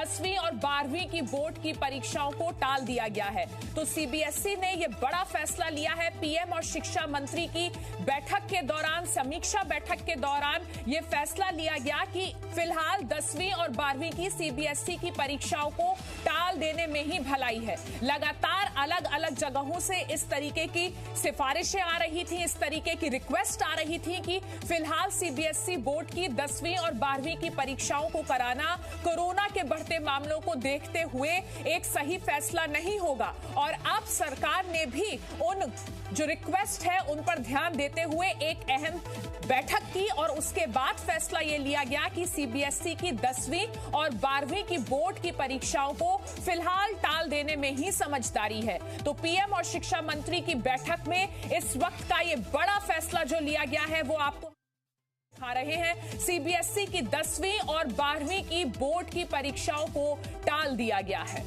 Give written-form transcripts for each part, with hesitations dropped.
10वीं और 12वीं की बोर्ड की परीक्षाओं को टाल दिया गया है। तो सीबीएसई ने यह बड़ा फैसला लिया है। पीएम और शिक्षा मंत्री की बैठक के दौरान, समीक्षा बैठक के दौरान यह फैसला लिया गया कि फिलहाल 10वीं और 12वीं की सीबीएसई की परीक्षाओं को टाल देने में ही भलाई है। लगातार अलग अलग जगहों से इस तरीके की सिफारिशें आ रही थी, इस तरीके की रिक्वेस्ट आ रही थी कि फिलहाल सीबीएसई बोर्ड की 10वीं और 12वीं की परीक्षाओं को कराना कोरोना के बढ़ते मामलों को देखते हुए एक सही फैसला नहीं होगा। और अब सरकार ने भी उन जो रिक्वेस्ट है उन पर ध्यान देते हुए एक अहम बैठक की और उसके बाद फैसला यह लिया गया कि सीबीएसई की 10वीं और 12वीं की बोर्ड की परीक्षाओं को फिलहाल टाल देने में ही समझदारी है। तो पीएम और शिक्षा मंत्री की बैठक में इस वक्त का यह बड़ा फैसला जो लिया गया है वो आपको दिखा रहे हैं। सीबीएसई की 10वीं और 12वीं की बोर्ड की परीक्षाओं को टाल दिया गया है।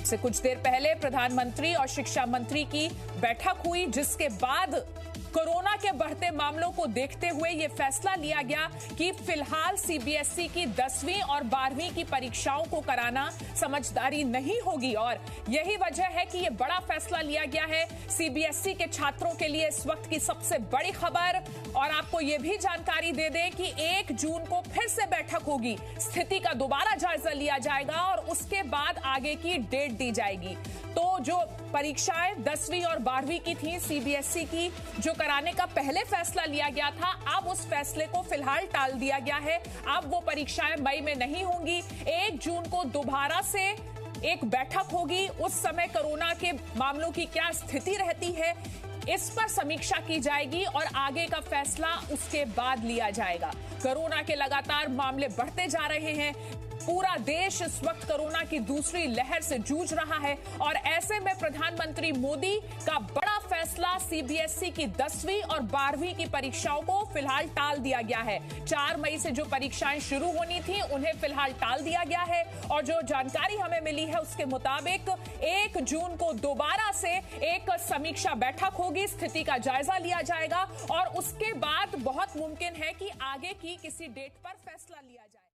से कुछ देर पहले प्रधानमंत्री और शिक्षा मंत्री की बैठक हुई, जिसके बाद कोरोना के बढ़ते मामलों को देखते हुए यह फैसला लिया गया कि फिलहाल सीबीएसई की 10वीं और 12वीं की परीक्षाओं को कराना समझदारी नहीं होगी। और यही वजह है कि यह बड़ा फैसला लिया गया है सीबीएसई के छात्रों के लिए। इस वक्त की सबसे बड़ी खबर, और आपको यह भी जानकारी दे दें कि 1 जून को फिर से बैठक होगी, स्थिति का दोबारा जायजा लिया जाएगा और उसके बाद आगे की डेट दी जाएगी। तो जो परीक्षाएं 10वीं और 12वीं की थी सीबीएसई की, जो कराने का पहले फैसला लिया गया था, अब उस फैसले को फिलहाल टाल दिया गया है। अब वो परीक्षाएं मई में नहीं होंगी। 1 जून को दोबारा से एक बैठक होगी। उस समय कोरोना के मामलों की क्या स्थिति रहती है, इस पर समीक्षा की जाएगी और आगे का फैसला उसके बाद लिया जाएगा। कोरोना के लगातार मामले बढ़ते जा रहे हैं। पूरा देश इस वक्त कोरोना की दूसरी लहर से जूझ रहा है और ऐसे में प्रधानमंत्री मोदी का बड़ा फैसला, सीबीएसई की 10वीं और 12वीं की परीक्षाओं को फिलहाल टाल दिया गया है। 4 मई से जो परीक्षाएं शुरू होनी थी उन्हें फिलहाल टाल दिया गया है और जो जानकारी हमें मिली है उसके मुताबिक 1 जून को दोबारा से एक समीक्षा बैठक होगी, स्थिति का जायजा लिया जाएगा और उसके बाद बहुत मुमकिन है कि आगे की किसी डेट पर फैसला लिया जाए।